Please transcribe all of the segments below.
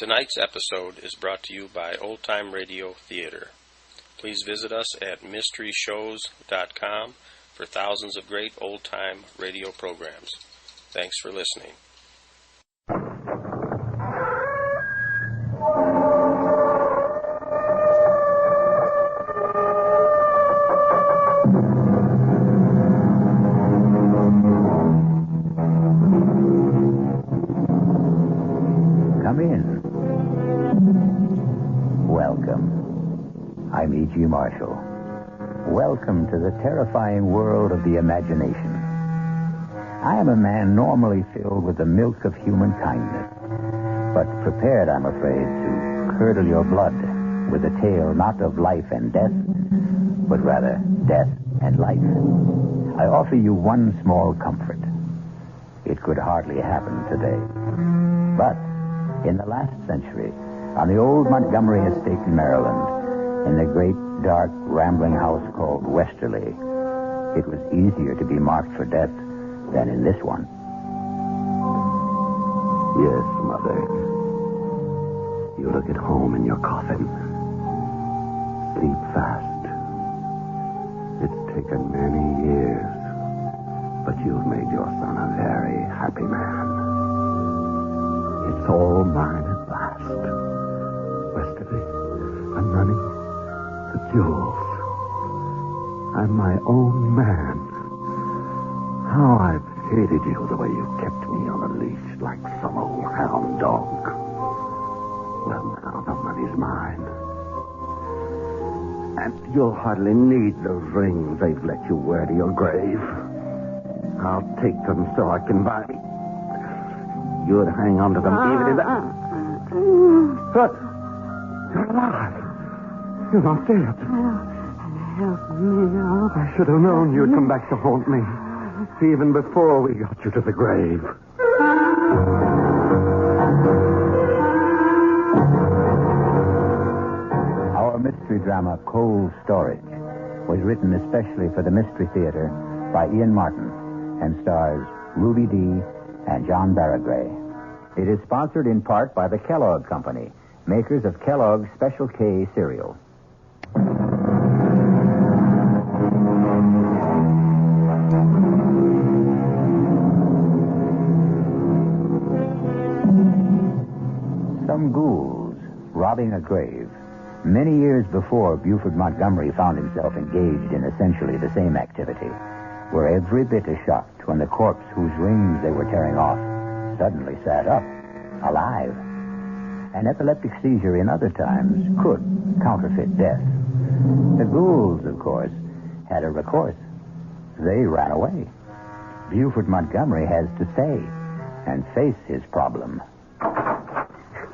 Tonight's episode is brought to you by Old Time Radio Theater. Please visit us at mysteryshows.com for thousands of great old-time radio programs. Thanks for listening. Come in. Welcome. I'm E.G. Marshall. Welcome to the terrifying world of the imagination. I am a man normally filled with the milk of human kindness, but prepared, I'm afraid, to curdle your blood with a tale not of life and death, but rather death and life. I offer you one small comfort. It could hardly happen today. But in the last century, on the old Montgomery estate in Maryland, in the great, dark, rambling house called Westerly, it was easier to be marked for death than in this one. Yes, Mother. You look at home in your coffin. Sleep fast. It's taken many years, but you've made your son a very happy man. It's all mine at last. Westerly, the money, the jewels. I'm my own man. How I've hated you the way you kept me on a leash like some old hound dog. Well, now the money's mine. And you'll hardly need those rings they've let you wear to your grave. I'll take them so I can buy... You'd hang on to them even if that... But you're alive. You're not dead. Help me out. I should have known you'd come back to haunt me. Even before we got you to the grave. Our mystery drama, Cold Storage, was written especially for the Mystery Theater by Ian Martin and stars Ruby Dee and John Barragray. It is sponsored in part by the Kellogg Company, makers of Kellogg's Special K cereal. Some ghouls robbing a grave. Many years before Buford Montgomery found himself engaged in essentially the same activity, were every bit as shocked when the corpse whose rings they were tearing off suddenly sat up, alive. An epileptic seizure in other times could counterfeit death. The ghouls, of course, had a recourse. They ran away. Buford Montgomery has to stay and face his problem.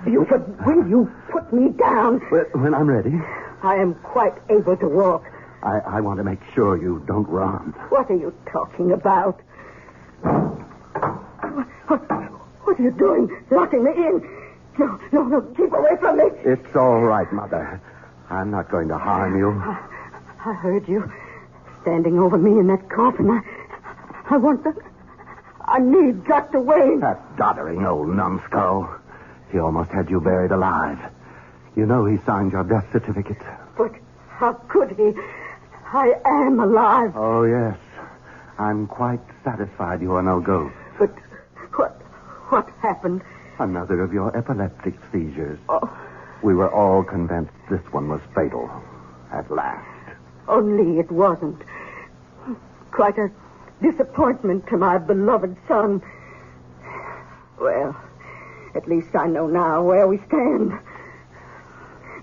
Buford, will you put me down? When I'm ready. I am quite able to walk. I want to make sure you don't run. What are you talking about? What are you doing? Locking me in? No, keep away from me. It's all right, Mother. I'm not going to harm you. I heard you standing over me in that coffin. I need Dr. Wayne. That doddering old numbskull. He almost had you buried alive. You know he signed your death certificate. But how could he? I am alive. Oh, yes. I'm quite satisfied you are no ghost. But what happened? Another of your epileptic seizures. Oh. We were all convinced this one was fatal. At last. Only it wasn't. Quite a disappointment to my beloved son. Well, at least I know now where we stand.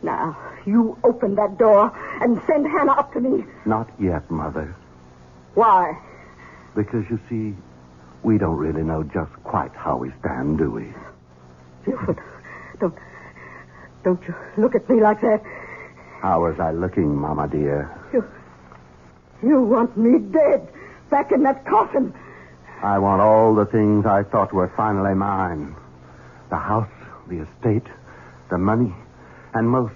Now, you open that door and send Hannah up to me. Not yet, Mother. Why? Because, you see, we don't really know just quite how we stand, do we? Buford, don't you look at me like that. How was I looking, Mama dear? You want me dead, back in that coffin. I want all the things I thought were finally mine. The house, the estate, the money, and most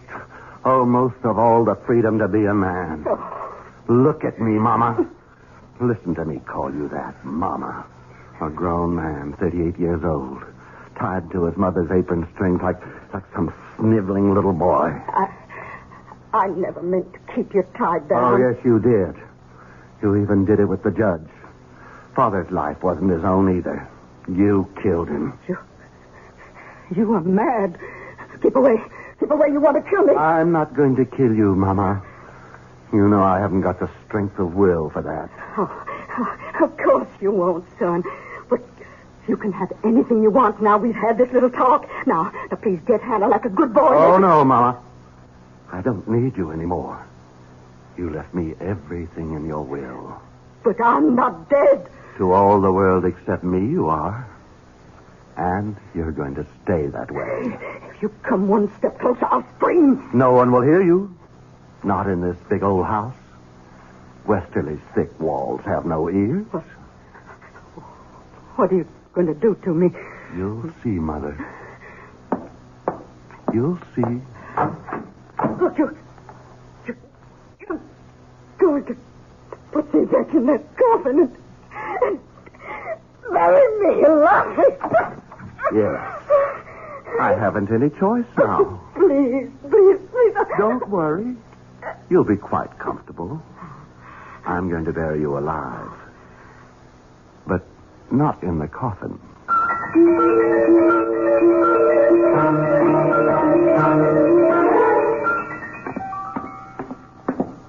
of all, the freedom to be a man. Oh. Look at me, Mama. Listen to me call you that, Mama. A grown man, 38 years old, tied to his mother's apron strings like some sniveling little boy. I never meant to keep you tied down. Oh, yes, you did. You even did it with the judge. Father's life wasn't his own either. You killed him. You are mad. Keep away. Keep away. You want to kill me. I'm not going to kill you, Mama. You know I haven't got the strength of will for that. Oh, of course you won't, son. But you can have anything you want now we've had this little talk. Now, please get Hannah like a good boy. Oh, no, Mama. I don't need you anymore. You left me everything in your will. But I'm not dead. To all the world except me, you are. And you're going to stay that way. If you come one step closer, I'll scream. No one will hear you. Not in this big old house. Westerly's thick walls have no ears. What are you going to do to me? You'll see, Mother. You'll see. Look, you're going to put me back in that coffin and bury me alive. Yes. I haven't any choice now. Please. Don't worry. You'll be quite comfortable. I'm going to bury you alive. But not in the coffin.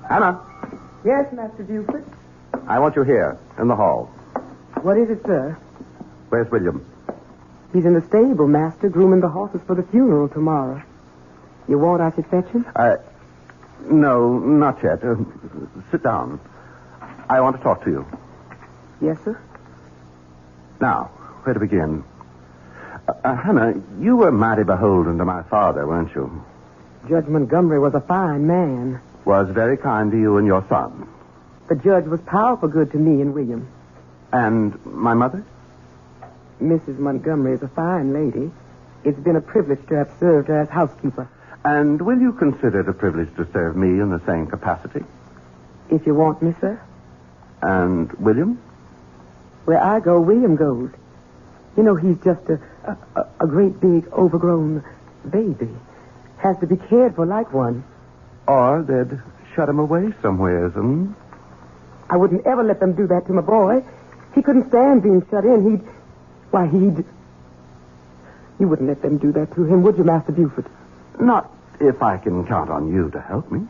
Hannah. Yes, Master Buford. I want you here, in the hall. What is it, sir? Where's William? He's in the stable, Master, grooming the horses for the funeral tomorrow. You want I should fetch him? No, not yet. Sit down. I want to talk to you. Yes, sir. Now, where to begin? Hannah, you were mighty beholden to my father, weren't you? Judge Montgomery was a fine man. Was very kind to you and your son. The judge was powerful good to me and William. And my mother? Mrs. Montgomery is a fine lady. It's been a privilege to have served her as housekeeper. And will you consider it a privilege to serve me in the same capacity? If you want me, sir. And William? Where I go, William goes. You know, he's just a great big overgrown baby. Has to be cared for like one. Or they'd shut him away somewheres, I wouldn't ever let them do that to my boy. He couldn't stand being shut in. You wouldn't let them do that to him, would you, Master Buford? Not if I can count on you to help me.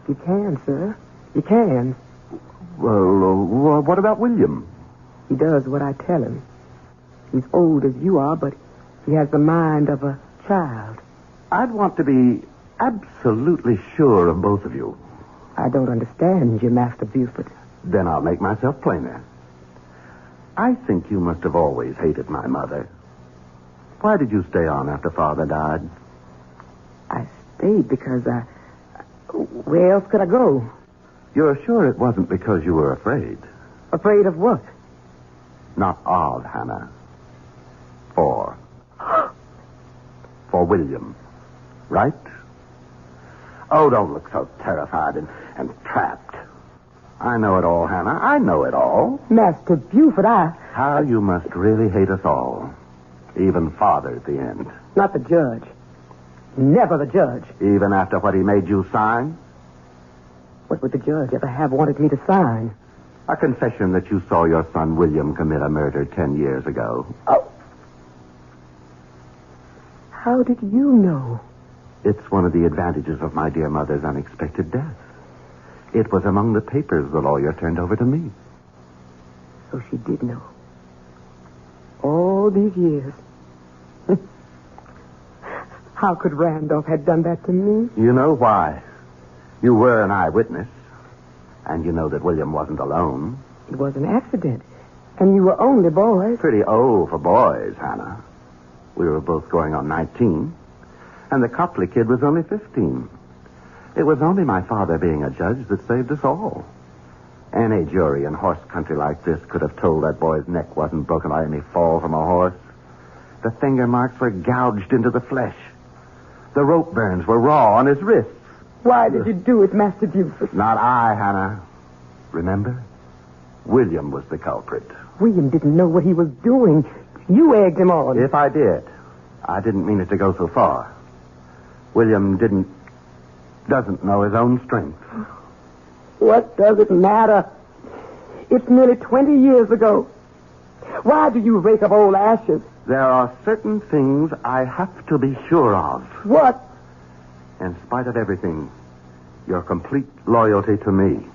You can, sir. You can. Well, what about William? He does what I tell him. He's old as you are, but he has the mind of a child. I'd want to be absolutely sure of both of you. I don't understand you, Master Buford. Then I'll make myself plainer. I think you must have always hated my mother. Why did you stay on after Father died? I stayed because where else could I go? You're sure it wasn't because you were afraid? Afraid of what? Not of, Hannah. For William. Right? Oh, don't look so terrified and trapped. I know it all, Hannah. I know it all. Master Buford, How you must really hate us all. Even Father at the end. Not the judge. Never the judge. Even after what he made you sign? What would the judge ever have wanted me to sign? A confession that you saw your son William commit a murder 10 years ago. Oh. How did you know? It's one of the advantages of my dear mother's unexpected death. It was among the papers the lawyer turned over to me. So she did know. All these years. How could Randolph have done that to me? You know why. You were an eyewitness. And you know that William wasn't alone. It was an accident. And you were only boys. Pretty old for boys, Hannah. We were both going on 19. And the Copley kid was only 15. It was only my father being a judge that saved us all. Any jury in horse country like this could have told that boy's neck wasn't broken by any fall from a horse. The finger marks were gouged into the flesh. The rope burns were raw on his wrists. Why did you do it, Master Buford? Not I, Hannah. Remember? William was the culprit. William didn't know what he was doing. You egged him on. If I did, I didn't mean it to go so far. William doesn't know his own strength. What does it matter? It's nearly 20 years ago. Why do you rake up old ashes? There are certain things I have to be sure of. What? In spite of everything, your complete loyalty to me.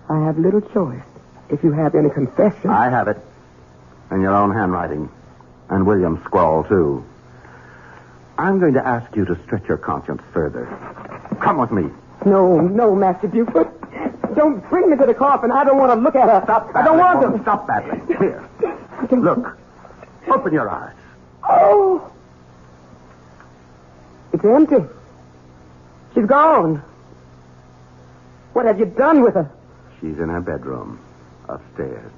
I have little choice. If you have any confession. I have it. In your own handwriting. And William's scrawl, too. I'm going to ask you to stretch your conscience further. Come with me. No, Master Buford. Don't bring me to the coffin. I don't want to look at her. Stop I don't want to. Stop battling. Here. Look. Open your eyes. Oh. It's empty. She's gone. What have you done with her? She's in her bedroom. Upstairs.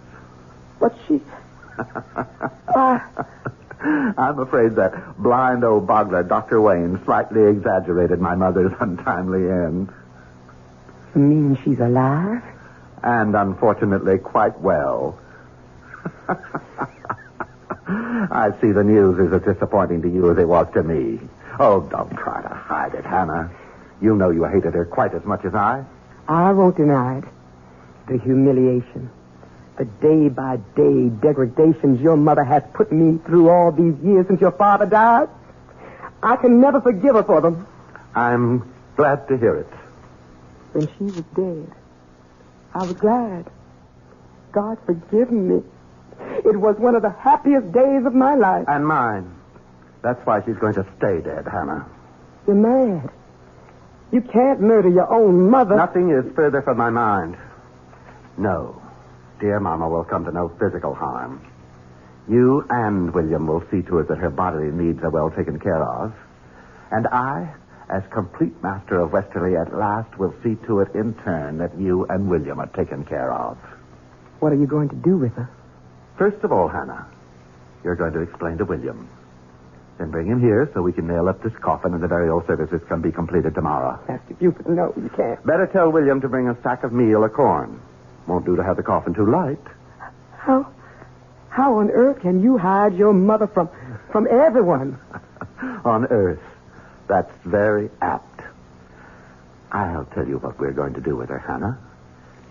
What's she? I'm afraid that blind old boggler, Dr. Wayne, slightly exaggerated my mother's untimely end. You mean she's alive? And unfortunately quite well. I see the news is as disappointing to you as it was to me. Oh, don't try to hide it, Hannah. You know you hated her quite as much as I. I won't deny it. The humiliation. The day-by-day degradations your mother has put me through all these years since your father died. I can never forgive her for them. I'm glad to hear it. When she was dead, I was glad. God forgive me. It was one of the happiest days of my life. And mine. That's why she's going to stay dead, Hannah. You're mad. You can't murder your own mother. Nothing is further from my mind. No. Dear Mama will come to no physical harm. You and William will see to it that her bodily needs are well taken care of. And I, as complete master of Westerly at last, will see to it in turn that you and William are taken care of. What are you going to do with her? First of all, Hannah, you're going to explain to William. Then bring him here so we can nail up this coffin and the burial services can be completed tomorrow. Master Buford, no, you can't. Better tell William to bring a sack of meal or corn. Won't do to have the coffin too light. How on earth can you hide your mother from everyone? On earth. That's very apt. I'll tell you what we're going to do with her, Hannah.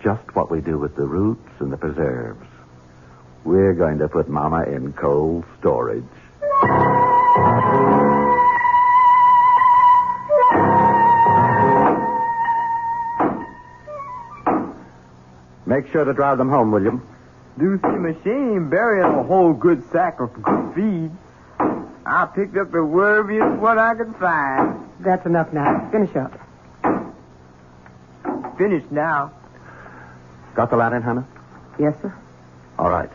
Just what we do with the roots and the preserves. We're going to put Mama in cold storage. Make sure to drive them home, William. Do see machine burying a whole good sack of good feed. I picked up the wormiest one I could find. That's enough now. Finish up. Finished now. Got the lantern, Hannah? Yes, sir. All right.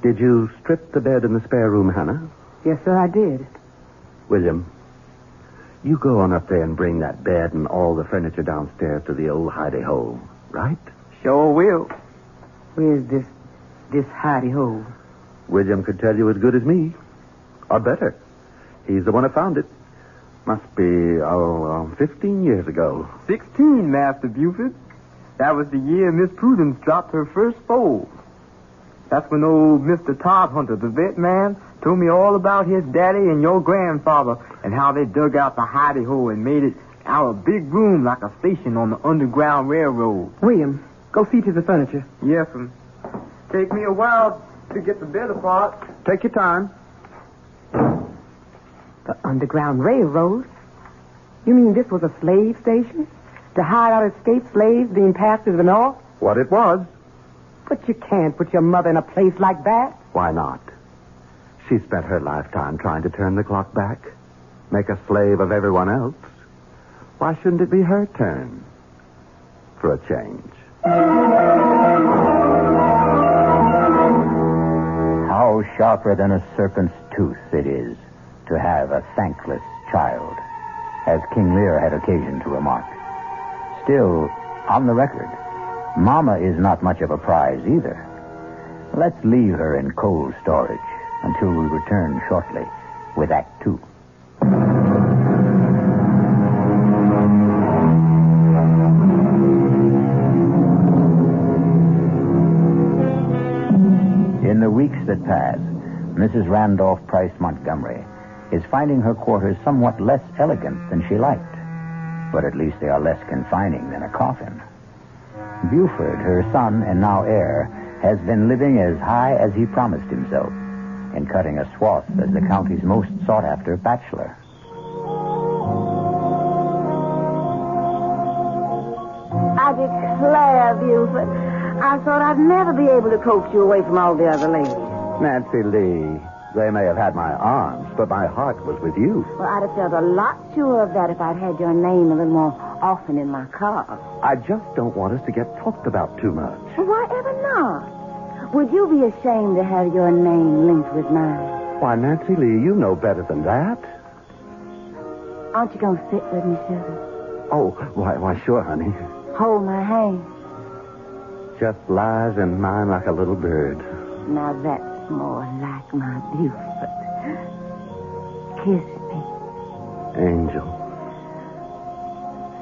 Did you strip the bed in the spare room, Hannah? Yes, sir, I did. William, you go on up there and bring that bed and all the furniture downstairs to the old hidey-hole, right? Sure will. Where's this hidey-hole? William could tell you as good as me. Or better. He's the one who found it. Must be, 15 years ago. 16, Master Buford. That was the year Miss Prudence dropped her first foal. That's when old Mr. Todd Hunter, the vet man, told me all about his daddy and your grandfather and how they dug out the hidey-hole and made it out a big room like a station on the Underground Railroad. William, go see to the furniture. Yes, sir. Take me a while to get the bed apart. Take your time. The Underground Railroad? You mean this was a slave station? To hide out escaped slaves being passed to the north? What it was. But you can't put your mother in a place like that. Why not? She spent her lifetime trying to turn the clock back. Make a slave of everyone else. Why shouldn't it be her turn? For a change. How sharper than a serpent's tooth it is to have a thankless child, as King Lear had occasion to remark. Still, on the record, Mama is not much of a prize either. Let's leave her in cold storage until we return shortly with Act 2. In the weeks that passed, Mrs. Randolph Price Montgomery is finding her quarters somewhat less elegant than she liked. But at least they are less confining than a coffin. Buford, her son and now heir, has been living as high as he promised himself and cutting a swath as the county's most sought-after bachelor. I declare, Buford, I thought I'd never be able to coax you away from all the other ladies. Nancy Lee, they may have had my arms, but my heart was with you. Well, I'd have felt a lot sure of that if I'd had your name a little more often in my car. I just don't want us to get talked about too much. Well, why ever not? Would you be ashamed to have your name linked with mine? Why, Nancy Lee, you know better than that. Aren't you going to sit with me, sugar? Oh, why, sure, honey. Hold my hand. Just lies in mine like a little bird. Now that's more like my Buford. Kiss me. Angel.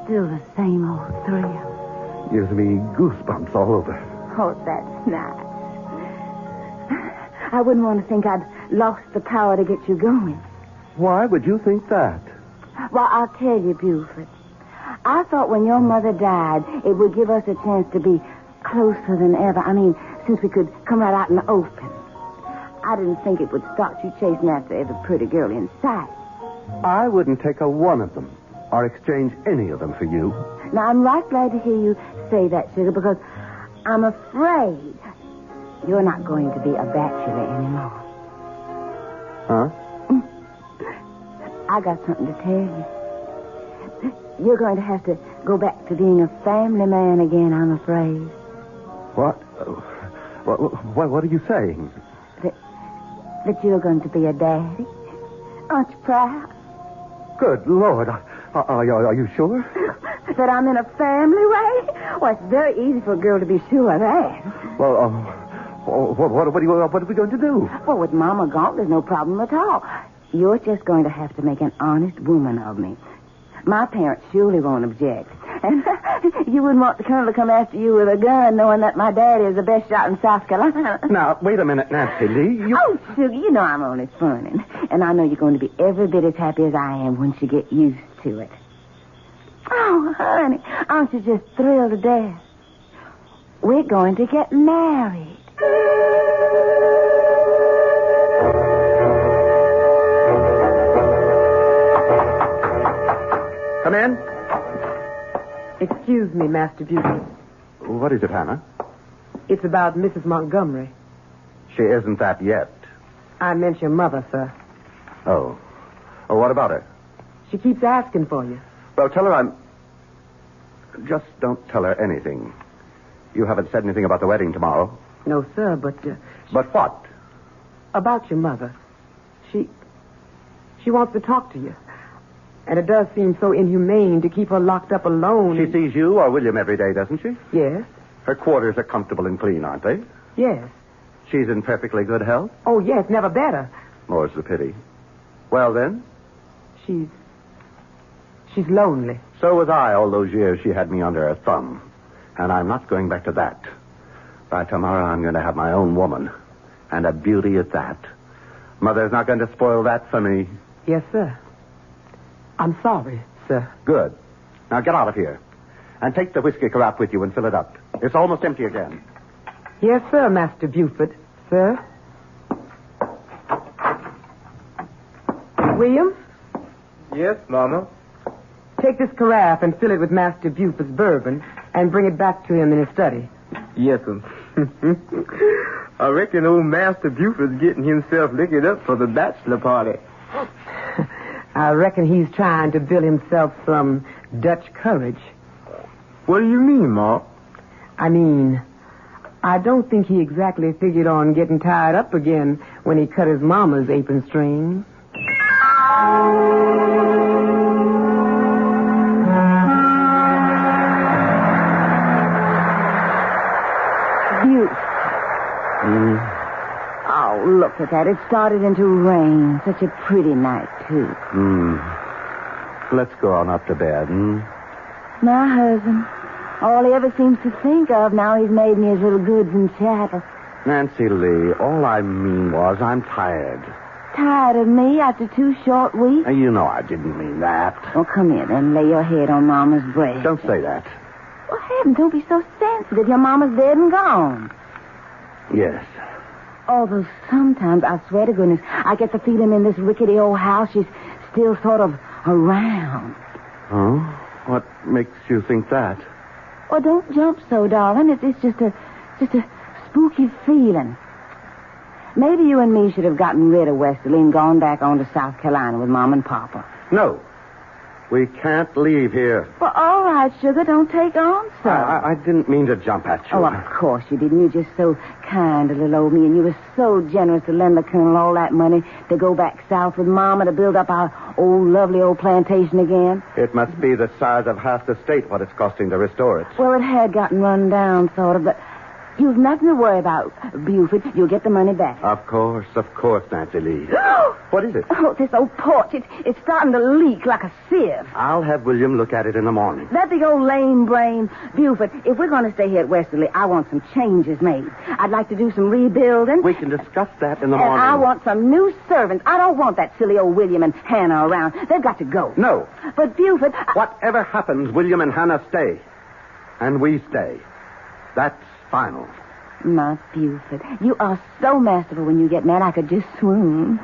Still the same old thrill. Gives me goosebumps all over. Oh, that's nice. I wouldn't want to think I'd lost the power to get you going. Why would you think that? Well, I'll tell you, Buford. I thought when your mother died, it would give us a chance to be closer than ever. I mean, since we could come right out in the open. I didn't think it would start you chasing after every pretty girl in sight. I wouldn't take a one of them or exchange any of them for you. Now, I'm right glad to hear you say that, sugar, because I'm afraid you're not going to be a bachelor anymore. Huh? I got something to tell you. You're going to have to go back to being a family man again, I'm afraid. What? What are you saying? That you're going to be a daddy. Aren't you proud? Good Lord. Are you sure? That I'm in a family way? Well, it's very easy for a girl to be sure of that. Well, what are we going to do? Well, with Mama gone, there's no problem at all. You're just going to have to make an honest woman of me. My parents surely won't object. And you wouldn't want the colonel to come after you with a gun knowing that my daddy is the best shot in South Carolina. Now, wait a minute, Nancy Lee. Oh, sugar, you know I'm only funning. And I know you're going to be every bit as happy as I am once you get used to it. Oh, honey, aren't you just thrilled to death? We're going to get married. Come in. Excuse me, Master Buford. What is it, Hannah? It's about Mrs. Montgomery. She isn't that yet. I meant your mother, sir. Oh. Oh, what about her? She keeps asking for you. Well, tell her I'm... Just don't tell her anything. You haven't said anything about the wedding tomorrow. No, sir, but... But what? About your mother. She wants to talk to you. And it does seem so inhumane to keep her locked up alone. She sees you or William every day, doesn't she? Yes. Her quarters are comfortable and clean, aren't they? Yes. She's in perfectly good health? Oh, yes, never better. More's the pity. Well, then? She's lonely. So was I all those years she had me under her thumb. And I'm not going back to that. By tomorrow, I'm going to have my own woman. And a beauty at that. Mother's not going to spoil that for me. Yes, sir. I'm sorry, sir. Good. Now get out of here. And take the whiskey carafe with you and fill it up. It's almost empty again. Yes, sir, Master Buford. Sir? William? Yes, Mama. Take this carafe and fill it with Master Buford's bourbon and bring it back to him in his study. Yes, sir. I reckon old Master Buford's getting himself liquored up for the bachelor party. I reckon he's trying to build himself some Dutch courage. What do you mean, Ma? I mean, I don't think he exactly figured on getting tied up again when he cut his mama's apron strings. Oh, look at that. It started into rain. Such a pretty night, too. Let's go on up to bed, My husband. All he ever seems to think of now he's made me his little goods and chattels. Nancy Lee, all I mean was I'm tired. Tired of me after 2 short weeks? You know I didn't mean that. Well, come here and lay your head on Mama's breast. Don't say that. Well, heavens, don't be so sensitive. Your Mama's dead and gone. Yes. Although sometimes, I swear to goodness, I get the feeling in this rickety old house she's still sort of around. Oh? What makes you think that? Oh, don't jump so, darling. It's just a spooky feeling. Maybe you and me should have gotten rid of Westerly and gone back on to South Carolina with Mom and Papa. No. We can't leave here. Well, all right, sugar. Don't take on so. I didn't mean to jump at you. Oh, of course you didn't. You're just so kind to little old me, and you were so generous to lend the Colonel all that money to go back south with Mama to build up our old, lovely old plantation again. It must be the size of half the state what it's costing to restore it. Well, it had gotten run down, sort of, but you've nothing to worry about, Buford. You'll get the money back. Of course, Nancy Lee. What is it? Oh, this old porch. It's starting to leak like a sieve. I'll have William look at it in the morning. That big old lame brain. Buford, if we're going to stay here at Westerly, I want some changes made. I'd like to do some rebuilding. We can discuss that in the And morning. I want some new servants. I don't want that silly old William and Hannah around. They've got to go. No. But, Buford... Whatever happens, William and Hannah stay. And we stay. That's final. My Buford, you are so masterful when you get mad I could just swoon.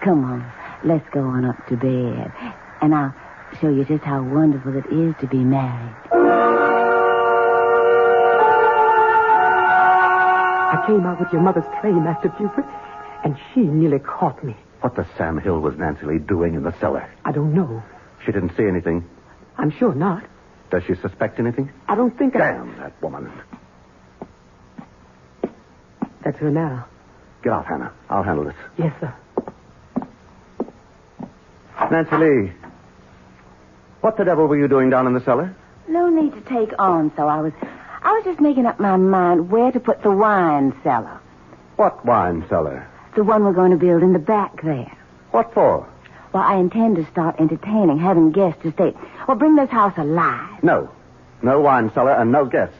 Come on, let's go on up to bed. And I'll show you just how wonderful it is to be married. I came out with your mother's tray, Master Buford, and she nearly caught me. What the Sam Hill was Nancy Lee doing in the cellar? I don't know. She didn't see anything. I'm sure not. Does she suspect anything? I don't think Damn that woman. That's her now. Get out, Hannah. I'll handle this. Yes, sir. Nancy Lee, what the devil were you doing down in the cellar? No need to take on, so I was just making up my mind where to put the wine cellar. What wine cellar? The one we're going to build in the back there. What for? Well, I intend to start entertaining, having guests to stay. Well, bring this house alive. No. No wine cellar and no guests.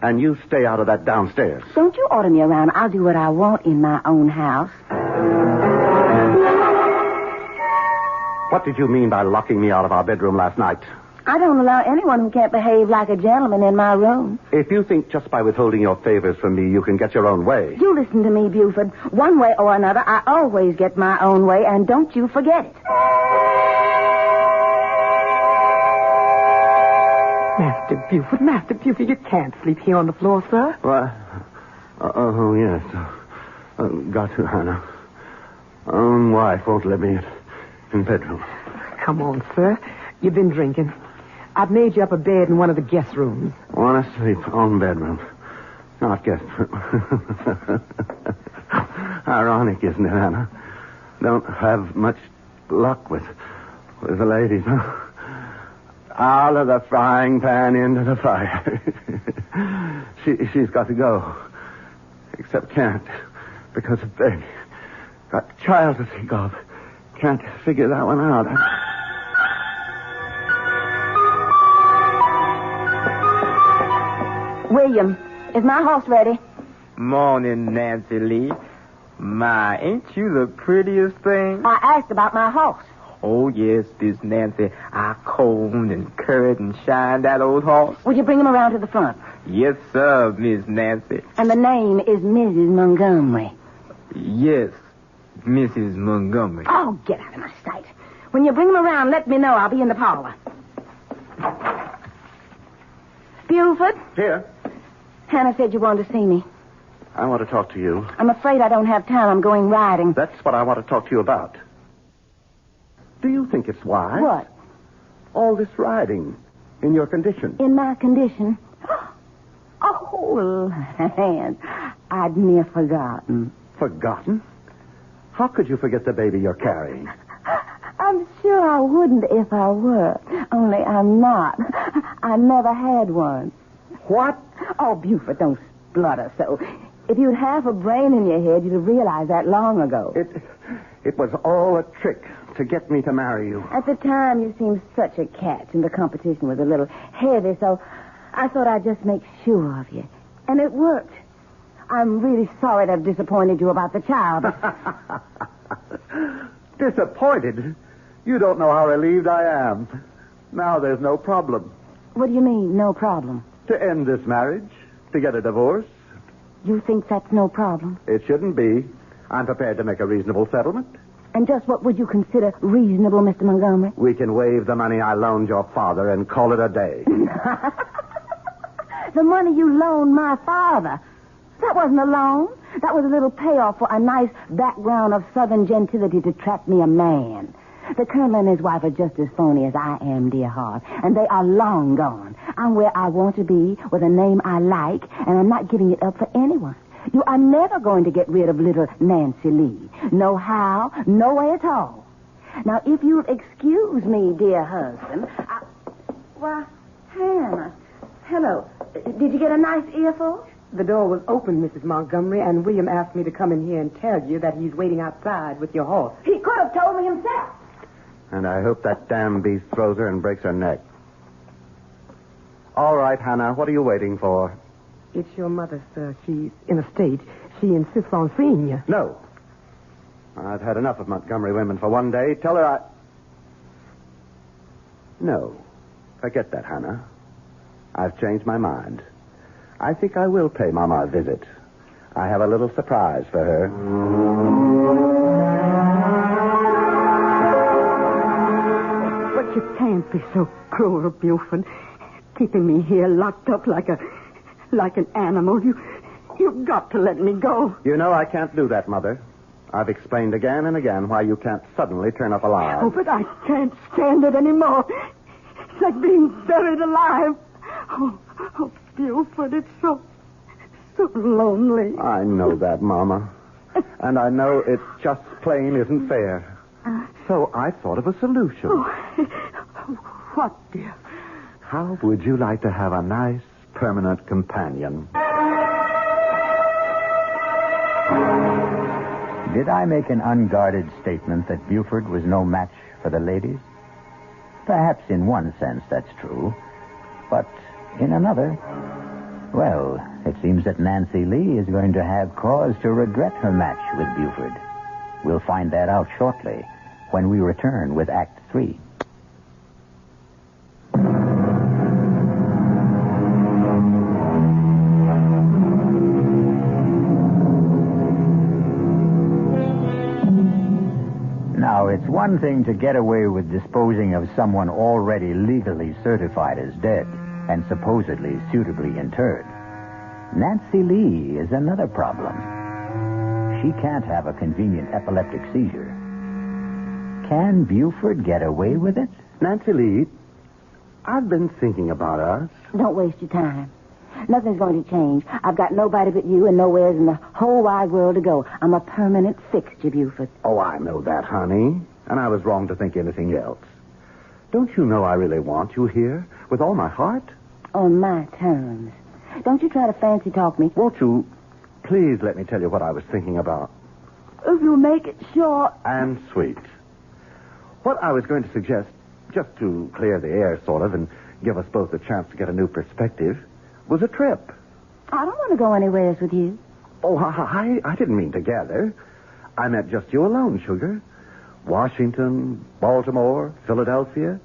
And you stay out of that downstairs. Don't you order me around. I'll do what I want in my own house. What did you mean by locking me out of our bedroom last night? I don't allow anyone who can't behave like a gentleman in my room. If you think just by withholding your favors from me you can get your own way... You listen to me, Buford. One way or another, I always get my own way, and don't you forget it. Master Buford, you can't sleep here on the floor, sir. What? Oh, yes. Got to, Hannah. Own wife won't let me in bedroom. Come on, sir. You've been drinking. I've made you up a bed in one of the guest rooms. Want to sleep on bedroom. Not guest room. Ironic, isn't it, Hannah? Don't have much luck with the ladies, huh? Out of the frying pan into the fire. She's got to go. Except can't. Because of baby. Got a child to think of. Can't figure that one out. William, is my horse ready? Morning, Nancy Lee. My, ain't you the prettiest thing? I asked about my horse. Oh, yes, Miss Nancy. I combed and curried and shined that old horse. Would you bring him around to the front? Yes, sir, Miss Nancy. And the name is Mrs. Montgomery. Yes, Mrs. Montgomery. Oh, get out of my sight. When you bring him around, let me know. I'll be in the parlor. Buford? Here. Hannah said you wanted to see me. I want to talk to you. I'm afraid I don't have time. I'm going riding. That's what I want to talk to you about. Do you think it's wise? What? All this riding. In your condition. In my condition? Oh, land. I'd near forgotten. Forgotten? How could you forget the baby you're carrying? I'm sure I wouldn't if I were. Only I'm not. I never had one. What? Oh, Buford, don't splutter so. If you'd half a brain in your head, you'd have realized that long ago. It was all a trick to get me to marry you. At the time, you seemed such a catch, and the competition was a little heavy, so I thought I'd just make sure of you. And it worked. I'm really sorry to have disappointed you about the child, but... Disappointed? You don't know how relieved I am. Now there's no problem. What do you mean, no problem? To end this marriage, to get a divorce. You think that's no problem? It shouldn't be. I'm prepared to make a reasonable settlement. And just what would you consider reasonable, Mr. Montgomery? We can waive the money I loaned your father and call it a day. The money you loaned my father. That wasn't a loan. That was a little payoff for a nice background of Southern gentility to trap me a man. The Colonel and his wife are just as phony as I am, dear heart. And they are long gone. I'm where I want to be with a name I like, and I'm not giving it up for anyone. You are never going to get rid of little Nancy Lee. No how, no way at all. Now, if you'll excuse me, dear husband, Why, Hannah. Hello. Did you get a nice earful? The door was open, Mrs. Montgomery, and William asked me to come in here and tell you that he's waiting outside with your horse. He could have told me himself. And I hope that damn beast throws her and breaks her neck. All right, Hannah, what are you waiting for? It's your mother, sir. She's in a state. She insists on seeing you. No. I've had enough of Montgomery women for one day. Tell her I... No. Forget that, Hannah. I've changed my mind. I think I will pay Mama a visit. I have a little surprise for her. But you can't be so cruel, Buford. Keeping me here locked up like an animal. You've got to let me go. You know I can't do that, Mother. I've explained again and again why you can't suddenly turn up alive. Oh, but I can't stand it anymore. It's like being buried alive. Oh, Buford, it's so lonely. I know that, Mama. And I know it just plain isn't fair. So I thought of a solution. What, dear? How would you like to have a nice, permanent companion? Did I make an unguarded statement that Buford was no match for the ladies? Perhaps in one sense that's true. But in another, well, it seems that Nancy Lee is going to have cause to regret her match with Buford. We'll find that out shortly when we return with Act 3. Now, it's one thing to get away with disposing of someone already legally certified as dead and supposedly suitably interred. Nancy Lee is another problem. She can't have a convenient epileptic seizure. Can Buford get away with it? Nancy Lee, I've been thinking about us. Don't waste your time. Nothing's going to change. I've got nobody but you and nowhere in the whole wide world to go. I'm a permanent fixture, Buford. Oh, I know that, honey. And I was wrong to think anything else. Don't you know I really want you here with all my heart? On my terms. Don't you try to fancy talk me. Won't you please let me tell you what I was thinking about? If you make it short. And sweet. What I was going to suggest, just to clear the air, sort of, and give us both a chance to get a new perspective, was a trip. I don't want to go anywhere else with you. Oh, I didn't mean together. I meant just you alone, sugar. Washington, Baltimore, Philadelphia.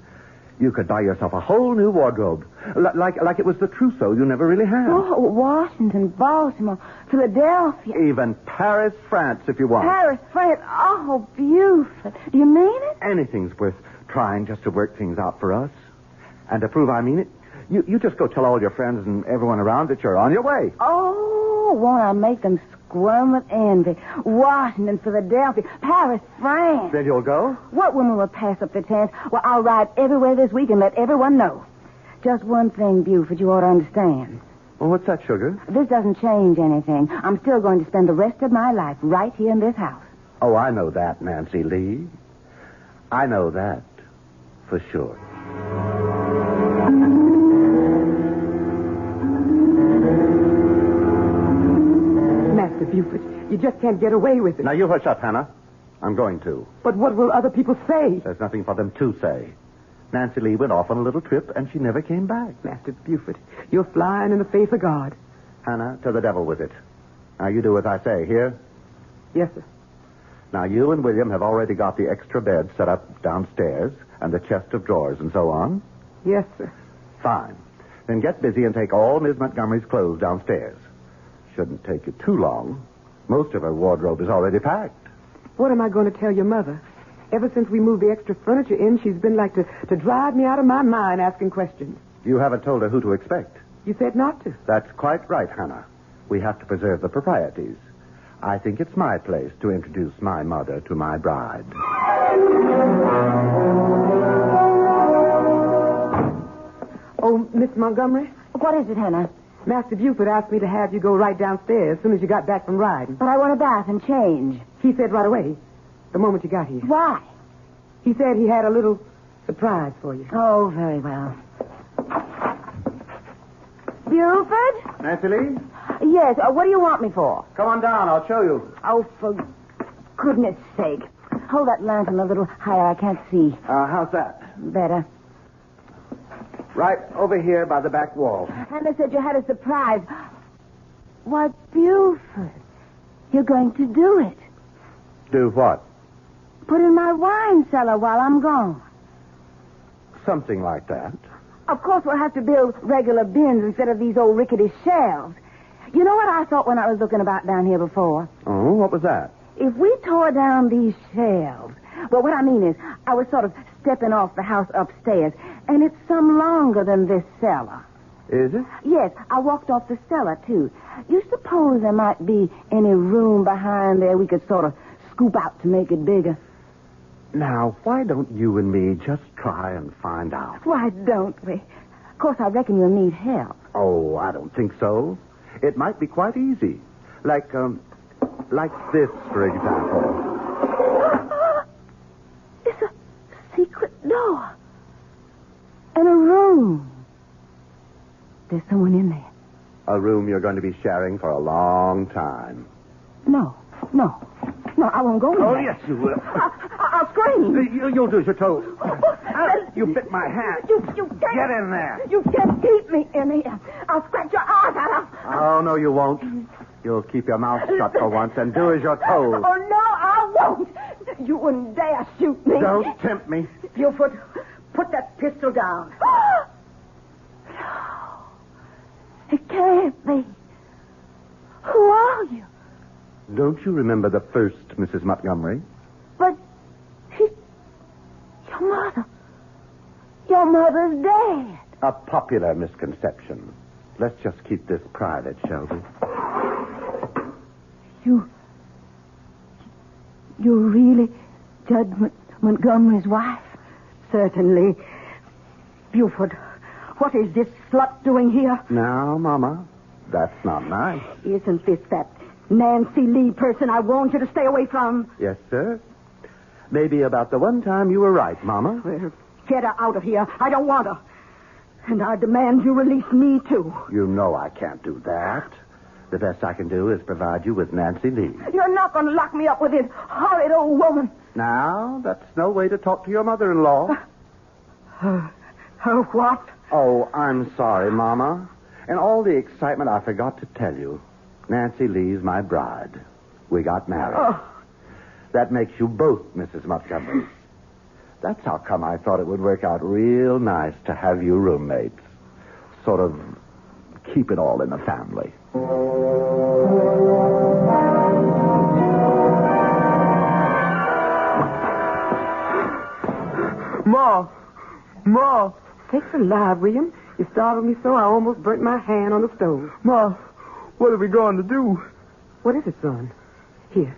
You could buy yourself a whole new wardrobe. Like it was the trousseau you never really had. Oh, Washington, Baltimore, Philadelphia. Even Paris, France, if you want. Paris, France. Oh, Buford. Do you mean it? Anything's worth trying just to work things out for us. And to prove I mean it, you just go tell all your friends and everyone around that you're on your way. Oh, won't I make them squirm with envy? Washington, Philadelphia, Paris, France. Then you'll go? What woman will pass up the chance? Well, I'll ride everywhere this week and let everyone know. Just one thing, Buford, you ought to understand. Well, what's that, sugar? This doesn't change anything. I'm still going to spend the rest of my life right here in this house. Oh, I know that, Nancy Lee. I know that for sure. Master Buford, you just can't get away with it. Now, you hush up, Hannah. I'm going to. But what will other people say? There's nothing for them to say. Nancy Lee went off on a little trip, and she never came back. Master Buford, you're flying in the face of God. Hannah, to the devil with it. Now, you do as I say. Here? Yes, sir. Now, you and William have already got the extra bed set up downstairs and the chest of drawers and so on. Yes, sir. Fine. Then get busy and take all Miss Montgomery's clothes downstairs. Shouldn't take you too long. Most of her wardrobe is already packed. What am I going to tell your mother? Ever since we moved the extra furniture in, she's been like to drive me out of my mind asking questions. You haven't told her who to expect. You said not to. That's quite right, Hannah. We have to preserve the proprieties. I think it's my place to introduce my mother to my bride. Oh, Miss Montgomery? What is it, Hannah? Master Buford asked me to have you go right downstairs as soon as you got back from riding. But I want a bath and change. He said right away, the moment you got here. Why? He said he had a little surprise for you. Oh, very well. Buford? Nancy Lee? Yes, what do you want me for? Come on down. I'll show you. Oh, for goodness sake. Hold that lantern a little higher. I can't see. How's that? Better. Right over here by the back wall. Hannah said you had a surprise. Why, Buford, you're going to do it. Do what? Put in my wine cellar while I'm gone. Something like that. Of course, we'll have to build regular bins instead of these old rickety shelves. You know what I thought when I was looking about down here before? Oh, what was that? If we tore down these shelves... Well, what I mean is, I was sort of stepping off the house upstairs, and it's some longer than this cellar. Is it? Yes, I walked off the cellar, too. You suppose there might be any room behind there we could sort of scoop out to make it bigger? Now, why don't you and me just try and find out? Why don't we? Of course, I reckon you'll need help. Oh, I don't think so. It might be quite easy. Like this, for example. It's a secret door. And a room. There's someone in there. A room you're going to be sharing for a long time. No, I won't go in Oh, there. yes, you will. I'll scream. You'll do as you're told. You bit my hand. You can't. Get in there. You can't keep me in here. I'll scratch your eyes out. Oh, no, you won't. You'll keep your mouth shut for once and do as you're told. Oh, no, I won't. You wouldn't dare shoot me. Don't tempt me. Buford, put that pistol down. No. It can't be. Who are you? Don't you remember the first Mrs. Montgomery? But your mother. Your mother's dead. A popular misconception. Let's just keep this private, shall we? You're really Judge Montgomery's wife? Certainly. Buford, what is this slut doing here? Now, Mama, that's not nice. Isn't this that Nancy Lee person I warned you to stay away from? Yes, sir. Maybe about the one time you were right, Mama. Well, get her out of here. I don't want her. And I demand you release me, too. You know I can't do that. The best I can do is provide you with Nancy Lee. You're not going to lock me up with this horrid old woman. Now, that's no way to talk to your mother-in-law. What? Oh, I'm sorry, Mama. In all the excitement, I forgot to tell you. Nancy Lee's my bride. We got married. Oh. That makes you both Mrs. Montgomery. That's how come I thought it would work out real nice to have you roommates. Sort of keep it all in the family. Ma! Sakes alive, William. You startled me so I almost burnt my hand on the stove. Ma, what are we going to do? What is it, son? Here,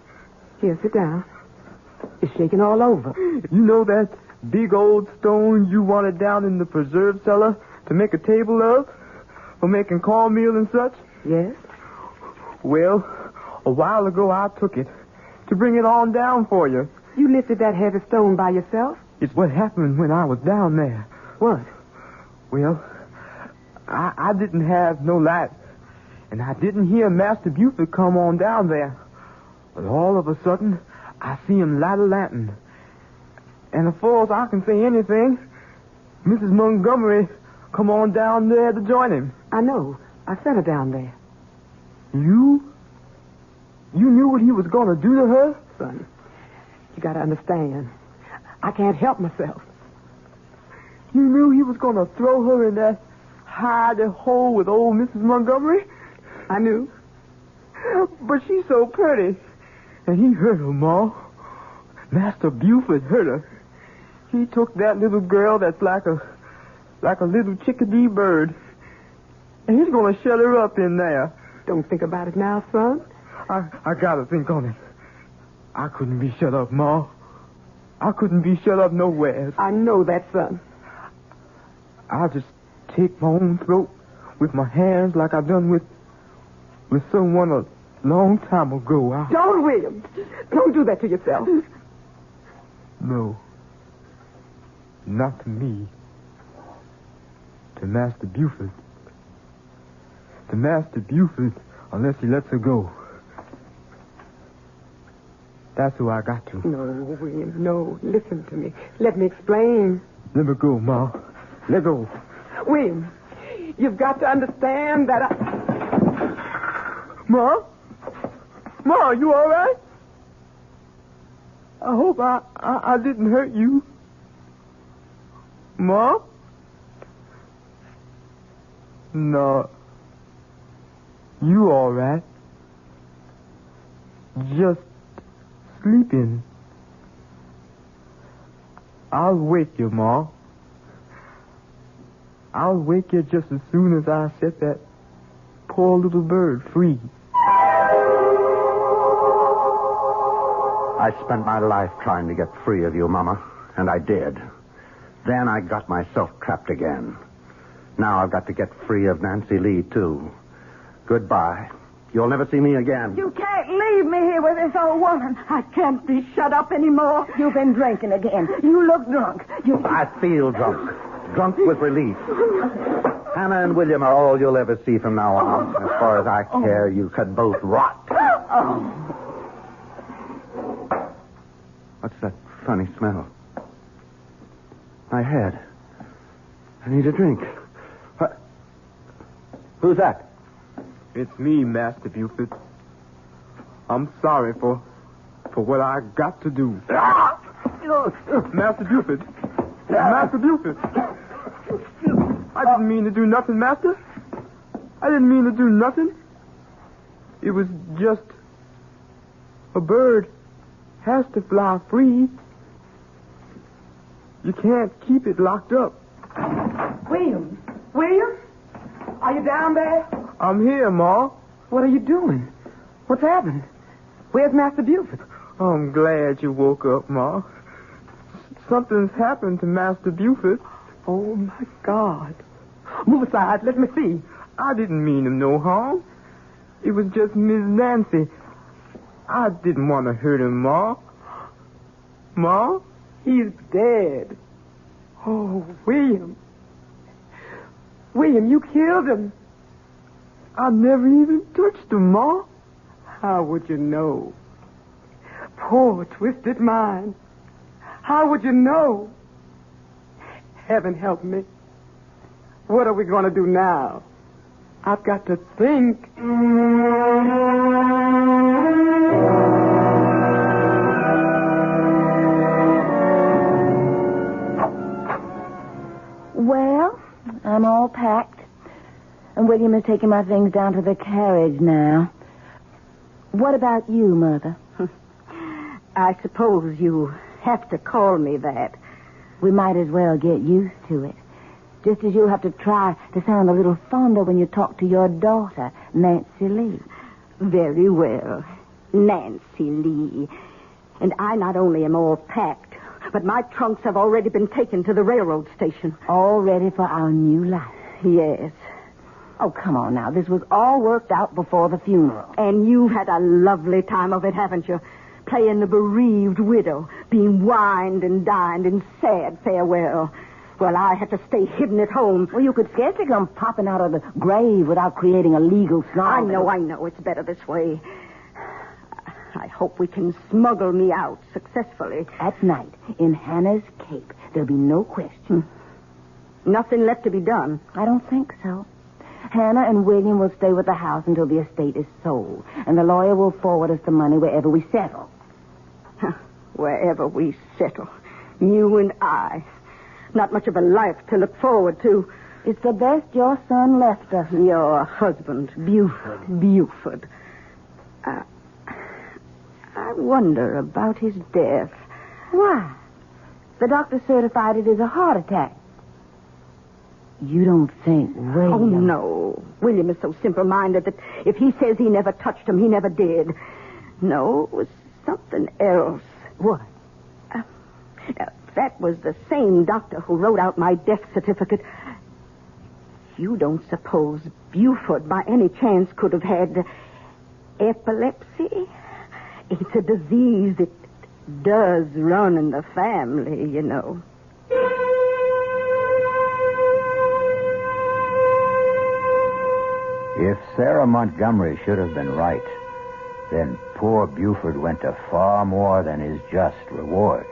sit down. It's shaking all over. You know that big old stone you wanted down in the preserve cellar to make a table of? For making cornmeal and such? Yes? Well, a while ago I took it to bring it on down for you. You lifted that heavy stone by yourself? It's what happened when I was down there. What? Well, I didn't have no light, and I didn't hear Master Buford come on down there. But all of a sudden, I see him light a lantern. And as far as I can say anything, Mrs. Montgomery come on down there to join him. I know. I sent her down there. You? You knew what he was going to do to her? Son, you got to understand. I can't help myself. You knew he was going to throw her in that hidey hole with old Mrs. Montgomery? I knew. But she's so pretty. And he hurt her, Ma. Master Buford hurt her. He took that little girl that's like a little chickadee bird. And he's going to shut her up in there. Don't think about it now, son. I got to think on it. I couldn't be shut up, Ma. I couldn't be shut up nowhere. I know that, son. I'll just take my own throat with my hands like I done with someone a long time ago. Don't, William. Don't do that to yourself. No. Not to me. To Master Buford. To Master Buford, unless he lets her go. That's who I got to. No, William, no. Listen to me. Let me explain. Let me go, Ma. Let go. William, you've got to understand that Ma? Ma, you all right? I hope I didn't hurt you. Ma? No. You all right? Just sleeping. I'll wake you, Ma. I'll wake you just as soon as I set that poor little bird free. I spent my life trying to get free of you, Mama, and I did. Then I got myself trapped again. Now I've got to get free of Nancy Lee, too. Goodbye. You'll never see me again. You can't leave me here with this old woman. I can't be shut up anymore. You've been drinking again. You look drunk. I feel drunk. Drunk with relief. Hannah and William are all you'll ever see from now on. As far as I care, you could both rot. What's that funny smell? My head. I need a drink. What? Who's that? It's me, Master Buford. I'm sorry for what I got to do. Master Buford. Master Buford. I didn't mean to do nothing, Master. I didn't mean to do nothing. It was just a bird has to fly free. You can't keep it locked up. William? William? Are you down there? I'm here, Ma. What are you doing? What's happened? Where's Master Buford? I'm glad you woke up, Ma. Something's happened to Master Buford. Oh, my God. Move aside. Let me see. I didn't mean him no harm. It was just Miss Nancy. I didn't want to hurt him, Ma. Ma? He's dead. Oh, William. William, you killed him. I never even touched him, Ma. How would you know? Poor, twisted mind. How would you know? Heaven help me. What are we going to do now? I've got to think. Well, I'm all packed. And William is taking my things down to the carriage now. What about you, Mother? I suppose you have to call me that. We might as well get used to it. Just as you'll have to try to sound a little fonder when you talk to your daughter, Nancy Lee. Very well. Nancy Lee. And I not only am all packed, but my trunks have already been taken to the railroad station. All ready for our new life. Yes. Oh, come on now. This was all worked out before the funeral. And you've had a lovely time of it, haven't you? Playing the bereaved widow, being wined and dined in sad farewell. Well, I had to stay hidden at home. Well, you could scarcely come popping out of the grave without creating a legal snarl. I know. It's better this way. I hope we can smuggle me out successfully. At night, in Hannah's cape, there'll be no question. Nothing left to be done. I don't think so. Hannah and William will stay with the house until the estate is sold, and the lawyer will forward us the money wherever we settle. Wherever we settle. You and I. Not much of a life to look forward to. It's the best your son left us. Your husband. Buford. I wonder about his death. Why? The doctor certified it as a heart attack. You don't think William... Oh, no. William is so simple-minded that if he says he never touched him, he never did. No, it was something else. What? That was the same doctor who wrote out my death certificate. You don't suppose Buford, by any chance, could have had epilepsy? It's a disease that does run in the family, you know. If Sarah Montgomery should have been right, then poor Buford went to far more than his just reward.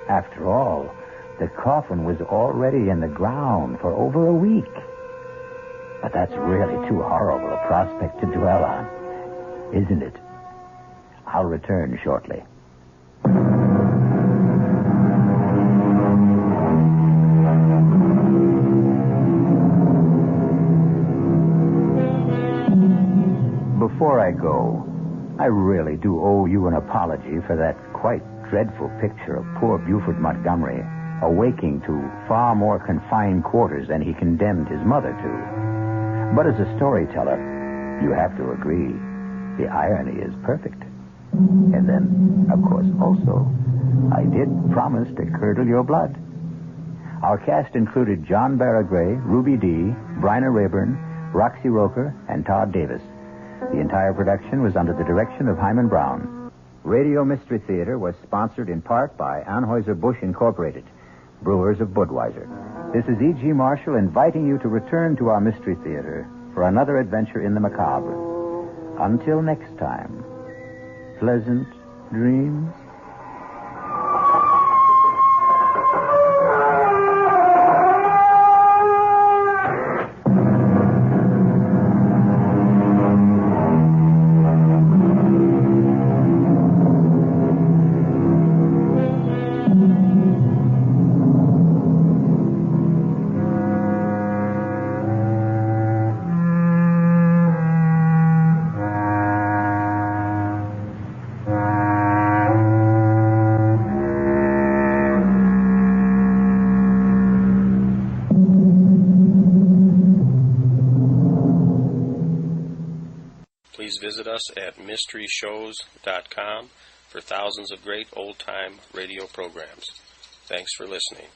After all, the coffin was already in the ground for over a week. But that's really too horrible a prospect to dwell on, isn't it? I'll return shortly. Before I go, I really do owe you an apology for that quite dreadful picture of poor Buford Montgomery awaking to far more confined quarters than he condemned his mother to. But as a storyteller, you have to agree, the irony is perfect. And then, of course, also, I did promise to curdle your blood. Our cast included John Barragray, Ruby Dee, Bryna Rayburn, Roxy Roker, and Todd Davis. The entire production was under the direction of Hyman Brown. Radio Mystery Theater was sponsored in part by Anheuser-Busch Incorporated, brewers of Budweiser. This is E.G. Marshall inviting you to return to our Mystery Theater for another adventure in the macabre. Until next time, pleasant dreams. Please visit us at mysteryshows.com for thousands of great old-time radio programs. Thanks for listening.